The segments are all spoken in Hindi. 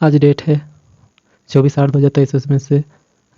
आज डेट है 24/8/2023। उसमें से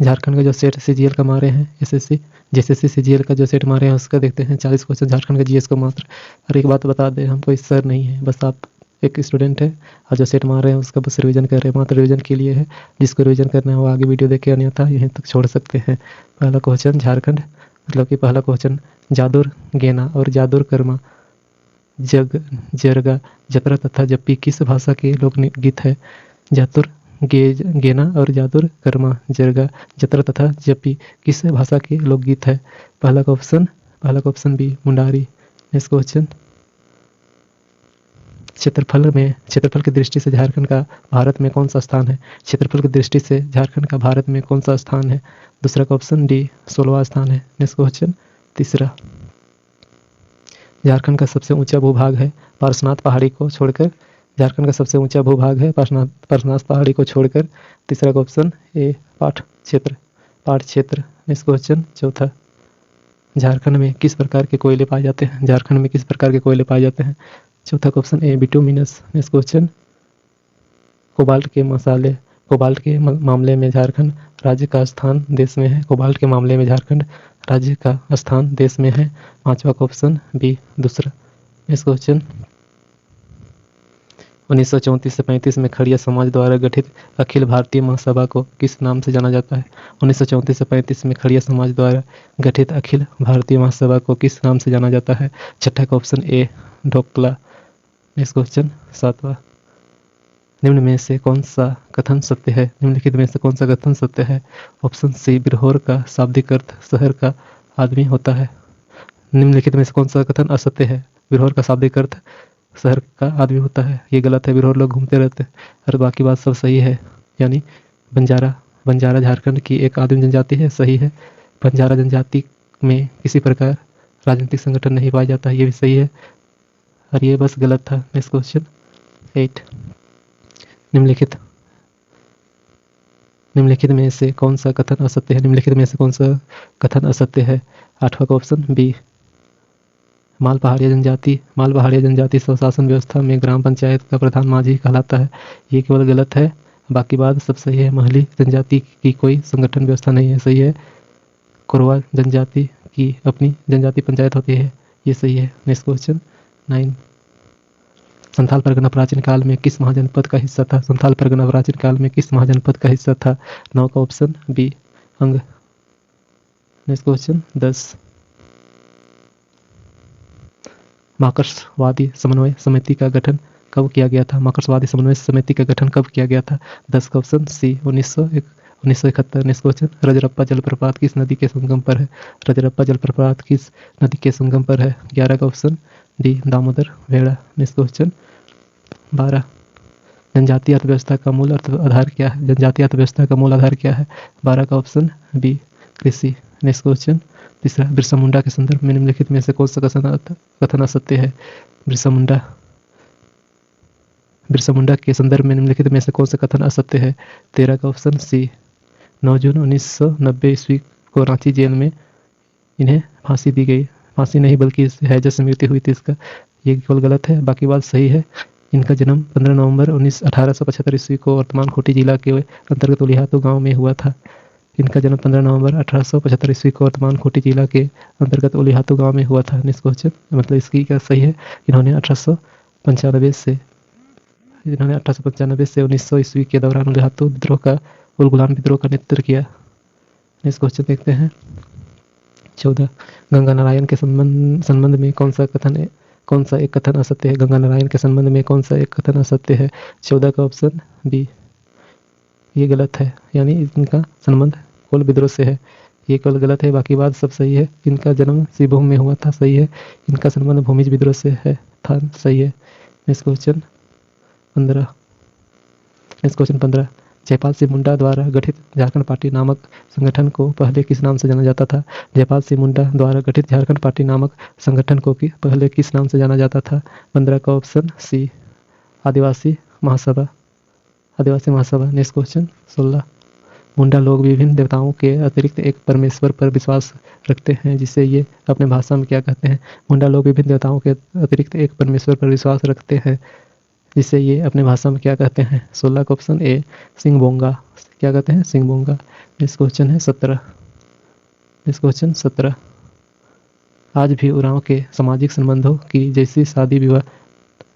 झारखंड का जो सेट सीजीएल का मारे हैं एसएससी जेएसएससी सीजीएल का जो सेट मारे हैं उसका देखते हैं 40 क्वेश्चन झारखंड का जीएस को मात्र। और एक बात बता दें, हम कोई सर नहीं है, बस आप एक स्टूडेंट है और जो सेट मार रहे हैं उसका बस रिवीजन कर रहे हैं, मात्र रिवीजन के लिए है। जिसको रिवीजन करना है वो आगे वीडियो देख के अन्यथा यहीं तक छोड़ सकते हैं। पहला क्वेश्चन झारखंड मतलब कि पहला क्वेश्चन जादुर गेना और जादुर कर्मा जग जरगा जतरा तथा जप्पी किस भाषा के लोकगीत है? जातुर गेना और जादुर कर्मा जरगा जतरा तथा जप्पी किस भाषा के लोकगीत है? पहला का option B Mundari. Next question, क्षेत्रफल की दृष्टि से झारखंड का भारत में कौन सा स्थान है? क्षेत्रफल की दृष्टि से झारखंड का भारत में कौन सा स्थान है? दूसरा का ऑप्शन डी 16वां स्थान है। नेक्स्ट क्वेश्चन, तीसरा, झारखंड का सबसे ऊंचा भूभाग है पार्श्वनाथ पहाड़ी को छोड़कर। झारखंड का सबसे ऊंचा भूभाग है पार्श्वनाथ पहाड़ी को छोड़कर। तीसरा का ऑप्शन ए पाठ क्षेत्र। नेक्स्ट क्वेश्चन, चौथा, झारखंड में किस प्रकार के कोयले पाए जाते हैं? झारखंड में किस प्रकार के कोयले पाए जाते हैं? चौथा का option A bituminous. Next question, cobalt के मामले में झारखंड राज्य का स्थान देश में है। कोबाल्ट के मामले में झारखंड राज्य का स्थान देश में है। पांचवा का ऑप्शन बी दूसरा। नेक्स्ट क्वेश्चन, 1934 से 35 में खड़िया समाज द्वारा गठित अखिल भारतीय महासभा को किस नाम से जाना जाता है? 1934 से 35 में खड़िया समाज द्वारा गठित अखिल भारतीय महासभा को किस नाम से जाना जाता है? छठा का option A dhokla. Next question, सातवां, निम्न में से कौन सा कथन सत्य है? निम्नलिखित में से कौन सा कथन सत्य है? ऑप्शन सी बिरहोर का शाब्दिक अर्थ शहर का आदमी होता है। निम्नलिखित में से कौन सा कथन असत्य है? बिरहोर का शाब्दिक अर्थ शहर का आदमी होता है, ये गलत है। बिरहोर लोग घूमते रहते हैं और बाकी बात सब सही है। यानी बंजारा झारखंड की एक आदिम जनजाति है, सही है। बंजारा जनजाति में किसी प्रकार राजनीतिक संगठन नहीं पाया जाता, ये भी सही है और ये बस गलत था। नेक्स्ट क्वेश्चन 8, निम्नलिखित में से कौन सा कथन असत्य है? निम्नलिखित में से कौन सा कथन असत्य है? आठवां का ऑप्शन बी माल पहाड़िया जनजाति स्वशासन व्यवस्था में ग्राम पंचायत का प्रधान माझी कहलाता है, ये केवल गलत है, बाकी बात सब सही है। महली जनजाति की कोई संगठन व्यवस्था नहीं है, सही है। कोरवा जनजाति की अपनी जनजाति पंचायत होती है, ये सही है। नेक्स्ट क्वेश्चन 9, संथाल परगना प्राचीन काल में किस महाजनपद का हिस्सा था? संथाल परगना प्राचीन काल में किस महाजनपद का हिस्सा था? 9 का ऑप्शन बी अंग। नेक्स्ट क्वेश्चन 10, मार्क्सवादी समन्वय समिति का गठन कब किया गया था? मार्क्सवादी समन्वय समिति का गठन कब किया गया था? 10 का option C 1971। Next question, Rajrappa जलप्रपात किस नदी के संगम पर है? रजरप्पा जलप्रपात किस नदी के संगम पर है? 11 का ऑप्शन डी दामोदर वेड़ा। नेक्स्ट क्वेश्चन 12, जनजातीय अर्थव्यवस्था का मूल आधार क्या है? जनजातीय अर्थव्यवस्था का मूल आधार क्या है? 12 का ऑप्शन बी कृषि। नेक्स्ट क्वेश्चन तीसरा, बिरसा मुंडा के संदर्भ में निम्नलिखित में से कौन सा कथन असत्य है? बिरसा मुंडा के संदर्भ में निम्नलिखित में से कौन सा कथन असत्य है? 13 का ऑप्शन सी 9 जून 1990 ईस्वी को रांची जेल में इन्हें फांसी दी गई। फांसी नहीं बल्कि हैजा से मृत्यु हुई थी इसका, ये केवल गलत है, बाकी बात सही है। इनका जन्म 15 नवंबर 1875 ईस्वी को वर्तमान खूंटी जिला के अंतर्गत उलिहातू गांव में हुआ था। इनका जन्म 15 नवंबर 1875 ईस्वी को वर्तमान खूंटी जिला के अंतर्गत उलिहातू गांव में हुआ था। नेक्स्ट क्वेश्चन, मतलब इसकी क्या सही है? इन्होंने 1895 से 1900 ईस्वी के दौरान उलिहातू विद्रोह का उलगुलान विद्रोह का नेतृत्व किया। नेक्स्ट क्वेश्चन देखते हैं 14, गंगा नारायण के संबंध में कौन सा एक कथन असत्य है? गंगा नारायण के संबंध में कौन सा एक कथन असत्य है? 14 का ऑप्शन बी, ये गलत है, यानी इनका संबंध कोल विद्रोह से है, ये केवल गलत है, बाकी बात सब सही है। इनका जन्म सिंहभूम में हुआ था, सही है। इनका संबंध भूमिज विद्रोह से है था, सही है। नेक्स्ट क्वेश्चन 15, जयपाल सिंह मुंडा द्वारा गठित झारखंड पार्टी नामक संगठन को पहले किस नाम से जाना जाता था? जयपाल सिंह मुंडा द्वारा गठित झारखंड पार्टी नामक संगठन को पहले किस नाम से जाना जाता था? 15 का ऑप्शन सी आदिवासी महासभा। नेक्स्ट क्वेश्चन 16, मुंडा लोग विभिन्न देवताओं के अतिरिक्त एक परमेश्वर पर विश्वास रखते हैं, जिसे ये अपने भाषा में क्या कहते हैं? मुंडा लोग विभिन्न देवताओं के अतिरिक्त एक परमेश्वर पर विश्वास रखते हैं, जिसे ये अपने भाषा में क्या कहते हैं? 16 का ऑप्शन ए सिंगबोंगा। क्या कहते हैं? सिंगबोंगा। नेक्स्ट क्वेश्चन है 17। Next question 17। आज भी उरांव के सामाजिक संबंधों की जैसी शादी विवाह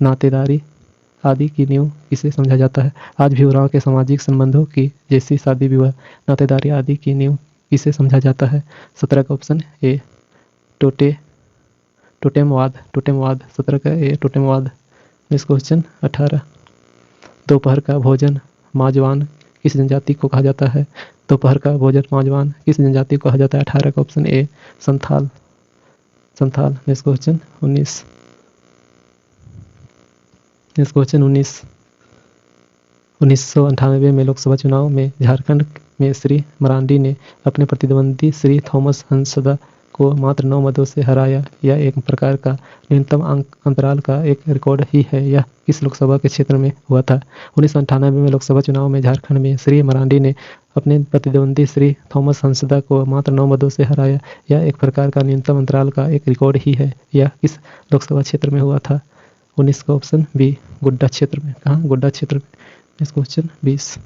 नातेदारी आदि की नींव किसे समझा जाता है? आज भी उरांव के सामाजिक संबंधों की जैसी शादी विवाह नातेदारी आदि की नींव किसे समझा जाता है? 17 का ऑप्शन ए टोटेमवाद। टोटेमवाद 17 का ए टोटेमवाद। Next question 18। दोपहर का भोजन माजवान किस जनजाति को कहा जाता है? दोपहर का भोजन माजवान किस जनजाति को कहा जाता है? 18 का option A Santhal. Santhal. Next question 19। Next question 19। 1998 में लोकसभा चुनाव में झारखंड में श्री मरांडी ने अपने प्रतिद्वंदी श्री थॉमस हंसदा को मात्र 9 मतों से हराया। यह एक प्रकार का न्यूनतम अंतराल का एक रिकॉर्ड ही है। यह किस लोकसभा के क्षेत्र में हुआ था? 1998 में लोकसभा चुनाव में झारखंड में श्री मरांडी ने अपने प्रतिद्वंदी श्री थॉमस हंसदा को मात्र 9 मतों से हराया। यह एक प्रकार का न्यूनतम अंतराल का एक रिकॉर्ड ही है। यह किस लोकसभा क्षेत्र में हुआ था? 19 का ऑप्शन बी गोड्डा क्षेत्र में। कहाँ? गोड्डा क्षेत्र में। Next question 20।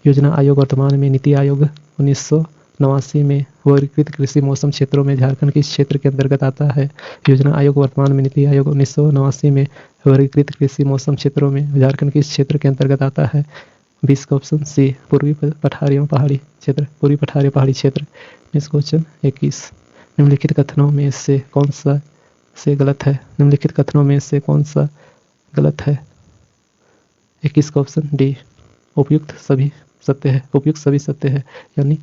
योजना आयोग वर्तमान में नीति आयोग 1989 में वर्गीकृत कृषि मौसम क्षेत्रों में झारखंड किस क्षेत्र के अंतर्गत आता है? योजना आयोग वर्तमान में नीति आयोग 1989 में वर्गीकृत कृषि मौसम क्षेत्रों में झारखंड किस क्षेत्र के अंतर्गत आता है? 20 का ऑप्शन सी पूर्वी पठारियों पहाड़ी क्षेत्र। पूर्वी पठारी पहाड़ी क्षेत्र। Next question 21। निम्नलिखित कथनों में से कौन सा से गलत है? निम्नलिखित कथनों में से कौन सा गलत है? 21 का ऑप्शन डी उपयुक्त सभी सत्य है। उपयुक्त सभी सत्य है, यानी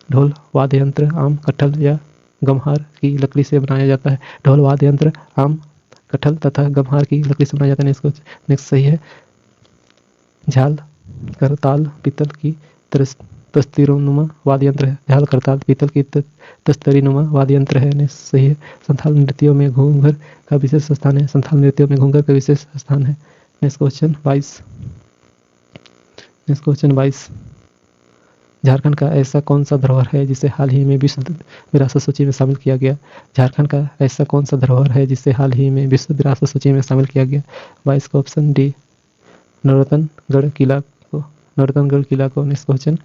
ढोल वाद्य यंत्र आम कटहल या गमहार की लकड़ी से बनाया जाता है। ढोल वाद्य यंत्र आम कटहल तथा गमहार की लकड़ी से बनाया जाता है। नेक्स्ट सही है। झाल करताल पीतल की तस्तरीनुमा वाद्य यंत्र है। झाल करताल पीतल की तस्तरीनुमा वाद्य यंत्र है। नेक्स्ट सही है। संथाल नृत्यों में घूंघर का विशेष स्थान है। संथाल नृत्यों में घूंघर का विशेष स्थान है। Next question 22। Next question 22। Jharkhand का ऐसा कौन सा धरोहर है जिसे हाल ही में विश्व विरासत सूची में शामिल किया गया? झारखंड का ऐसा कौन सा धरोहर है जिसे हाल ही में विश्व विरासत सूची में शामिल किया गया? 22 का ऑप्शन डी नरोत्तमगढ़ किला को। नरोत्तमगढ़ किला को। नेक्स्ट क्वेश्चन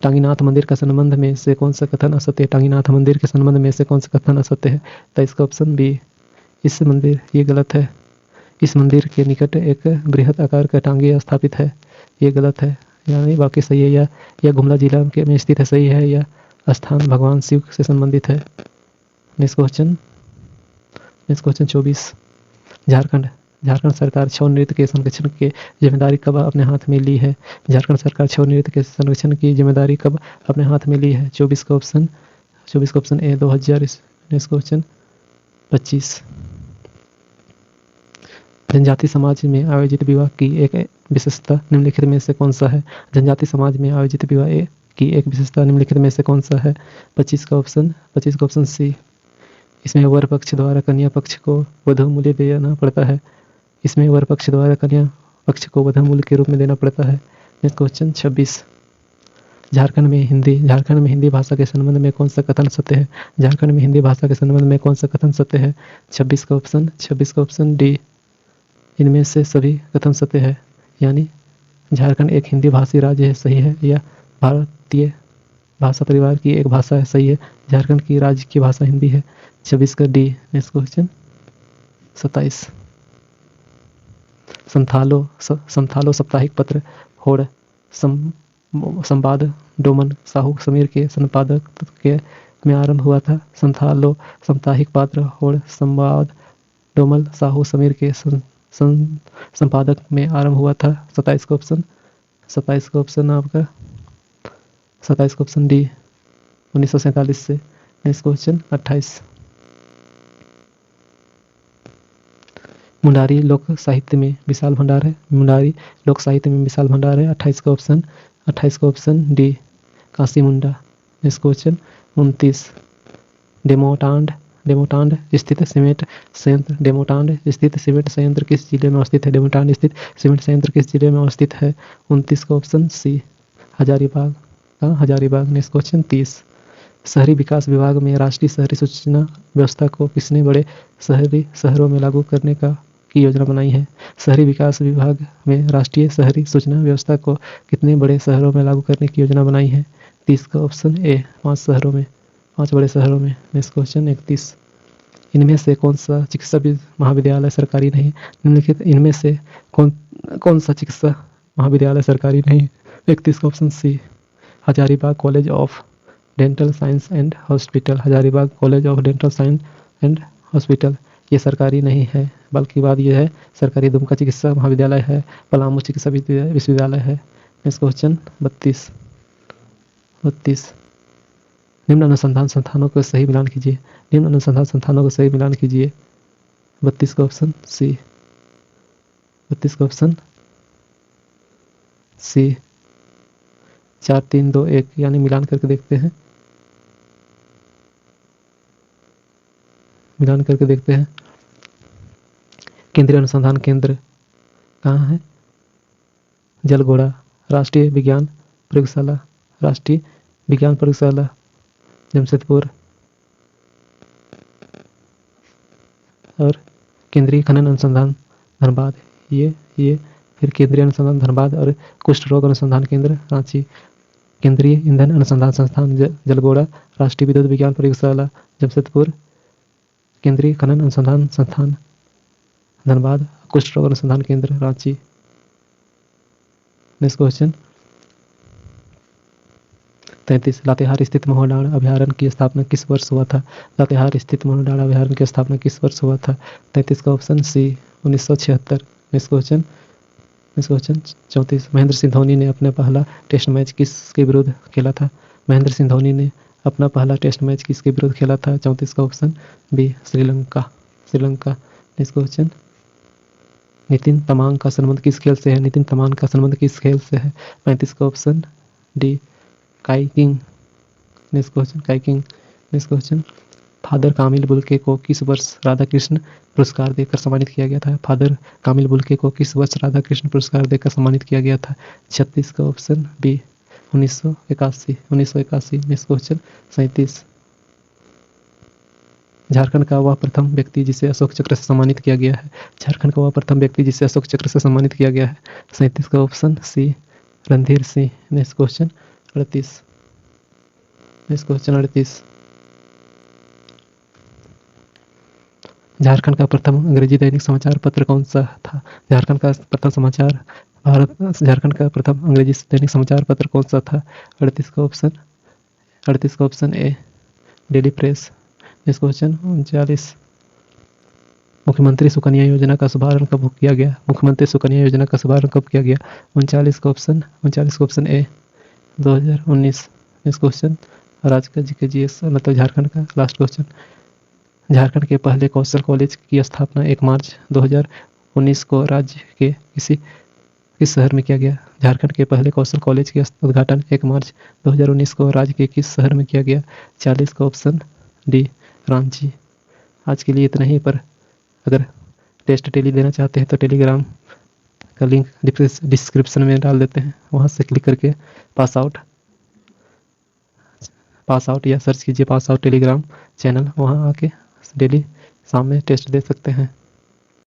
टांगीनाथ मंदिर का संबंध में से कौन सा कथन असत्य है? टांगीनाथ मंदिर के संबंध में से कौन सा कथन असत्य है? 23 का ऑप्शन बी इस मंदिर ये गलत है। इस मंदिर के निकट एक बृहद आकार का टांगी स्थापित है। ये गलत है, यानी बाकी सही है। यह गुमला जिला में स्थित है। सही है। यह स्थान भगवान शिव से संबंधित है। Next question 24। झारखंड सरकार छऊ नृत्य के संरक्षण की जिम्मेदारी कब अपने हाथ में ली है? झारखंड सरकार छऊ नृत्य के संरक्षण की जिम्मेदारी कब अपने हाथ में ली है? 24 का ऑप्शन ए 2000। Next question 25। जनजाति समाज में आयोजित विवाह की एक विशेषता निम्नलिखित में से कौन सा है? जनजाति समाज में आयोजित विवाह की एक विशेषता निम्नलिखित में से कौन सा है? 25 का ऑप्शन सी इसमें वर पक्ष द्वारा कन्या पक्ष को वधू मूल्य देना पड़ता है। इसमें वर पक्ष द्वारा कन्या पक्ष को वधू मूल्य के रूप में देना पड़ता है। Next question 26। झारखंड में हिंदी भाषा के संबंध में कौन सा कथन सत्य है? झारखंड में हिंदी भाषा के संबंध में कौन सा कथन सत्य है? 26 का ऑप्शन डी इनमें से सभी कथन सत्य है, यानी झारखंड एक हिंदी भाषी राज्य है। सही है। यह भारतीय भाषा परिवार की एक भाषा है। सही है। झारखंड की राज्य की भाषा हिंदी है। 26 का डी। Next question 27। संथालो साप्ताहिक पत्र होड़ संवाद डोमन साहू समीर के संपादक के में आरंभ हुआ था। संथालो साप्ताहिक पत्र होड़ संवाद डोमल साहू समीर के संपादक में आरंभ हुआ था। 27 का ऑप्शन डी 1947 से। Next question 28। मुंडारी लोक साहित्य में विशाल भंडार है। 28 का option D Kashi Munda. Next question 29। Demotand स्थित सीमेंट संयंत्र किस जिले में स्थित है? डेमोटांड स्थित सीमेंट संयंत्र किस जिले में स्थित है? 29 का option C Hazaribagh. Next question 30। शहरी विकास विभाग में राष्ट्रीय शहरी सूचना व्यवस्था को किसने बड़े शहरों में लागू करने का की योजना बनाई है? शहरी विकास विभाग में राष्ट्रीय शहरी सूचना व्यवस्था को कितने बड़े शहरों में लागू करने की योजना बनाई है? 30 का ऑप्शन ए 5 शहरों में, 5 बड़े शहरों में। नेक्स्ट क्वेश्चन 31, इनमें से कौन सा चिकित्सा महाविद्यालय सरकारी नहीं? निम्नलिखित इनमें से कौन सा चिकित्सा महाविद्यालय सरकारी नहीं? 31 का option C Hazaribagh college of dental science and hospital. Hazaribagh college of dental science and hospital ये सरकारी नहीं है, बल्कि बात यह है सरकारी दुमका चिकित्सा महाविद्यालय है, पलामू चिकित्सा विश्वविद्यालय है। नेक्स्ट क्वेश्चन 32, निम्न अनुसंधान संस्थानों को सही मिलान कीजिए। निम्न अनुसंधान संस्थानों को सही मिलान कीजिए। 32 का ऑप्शन सी, 32 का ऑप्शन सी 4 3 2 1 यानी मिलान करके देखते हैं, मिलान करके देखते हैं। केंद्रीय अनुसंधान केंद्र कहाँ है? जलगोड़ा। राष्ट्रीय विज्ञान प्रयोगशाला, राष्ट्रीय विज्ञान प्रयोगशाला जमशेदपुर। और केंद्रीय खनन अनुसंधान धनबाद, ये फिर केंद्रीय अनुसंधान धनबाद और कुष्ठ रोग अनुसंधान केंद्र रांची। केंद्रीय ईंधन अनुसंधान संस्थान जलगोड़ा, राष्ट्रीय विद्युत विज्ञान प्रयोगशाला जमशेदपुर, केंद्रीय खनन अनुसंधान संस्थान धनबाद, कुष्ठ रोग अनुसंधान केंद्र रांची। नेक्स्ट क्वेश्चन 33, लातेहार स्थित मोहडाड़ अभयारण्य की स्थापना किस वर्ष हुआ था? लातेहार स्थित मोहडाड़ अभयारण्य की स्थापना किस वर्ष हुआ था? 33 का option C 1976। Next question 34, Mahendra Singh Dhoni ने अपना पहला टेस्ट मैच किसके विरुद्ध खेला था? महेंद्र सिंह धोनी ने अपना पहला टेस्ट मैच किसके विरुद्ध खेला था? 34 का option B Sri Lanka. Next question, Nitin Tamang का संबंध किस खेल से है? नितिन तमांग का संबंध किस खेल से है? 35 का option D kayaking. Next question kayaking. Next question, father कामिल बुल्के को किस वर्ष राधाकृष्ण पुरस्कार देकर सम्मानित किया गया था? फादर कामिल बुल्के को किस वर्ष राधाकृष्ण पुरस्कार देकर सम्मानित किया गया था? 36 का option B 1981। Next question 37, Jharkhand का वह प्रथम व्यक्ति जिसे अशोक चक्र से सम्मानित किया गया है? झारखंड का वह प्रथम व्यक्ति जिसे अशोक चक्र से सम्मानित किया गया है? 37 का option C Randhir Singh. Next question 38। Next question 38, Jharkhand का प्रथम अंग्रेजी दैनिक समाचार पत्र कौन सा था? झारखंड का प्रथम अंग्रेजी दैनिक समाचार पत्र कौन सा था? 38 का option A daily press. Next question 39, मुख्यमंत्री सुकन्या योजना का शुभारंभ कब किया गया? मुख्यमंत्री सुकन्या योजना का शुभारंभ कब किया गया? 39 का ऑप्शन ए 2019। नेक्स्ट क्वेश्चन, राज्य का जीएस मतलब झारखंड का लास्ट क्वेश्चन, झारखंड के पहले कौशल कॉलेज की स्थापना 1 मार्च 2019 को राज्य के किस शहर में किया गया? झारखंड के पहले कौशल कॉलेज का उद्घाटन 1 मार्च 2019 को राज्य के किस शहर में किया गया? 40 का ऑप्शन डी रांची। आज के लिए इतना ही, पर अगर टेस्ट टेली देना चाहते हैं तो टेलीग्राम का लिंक डिस्क्रिप्शन में डाल देते हैं, वहाँ से क्लिक करके पास आउट या सर्च कीजिए पास आउट टेलीग्राम चैनल, वहाँ आके डेली शाम में टेस्ट दे सकते हैं।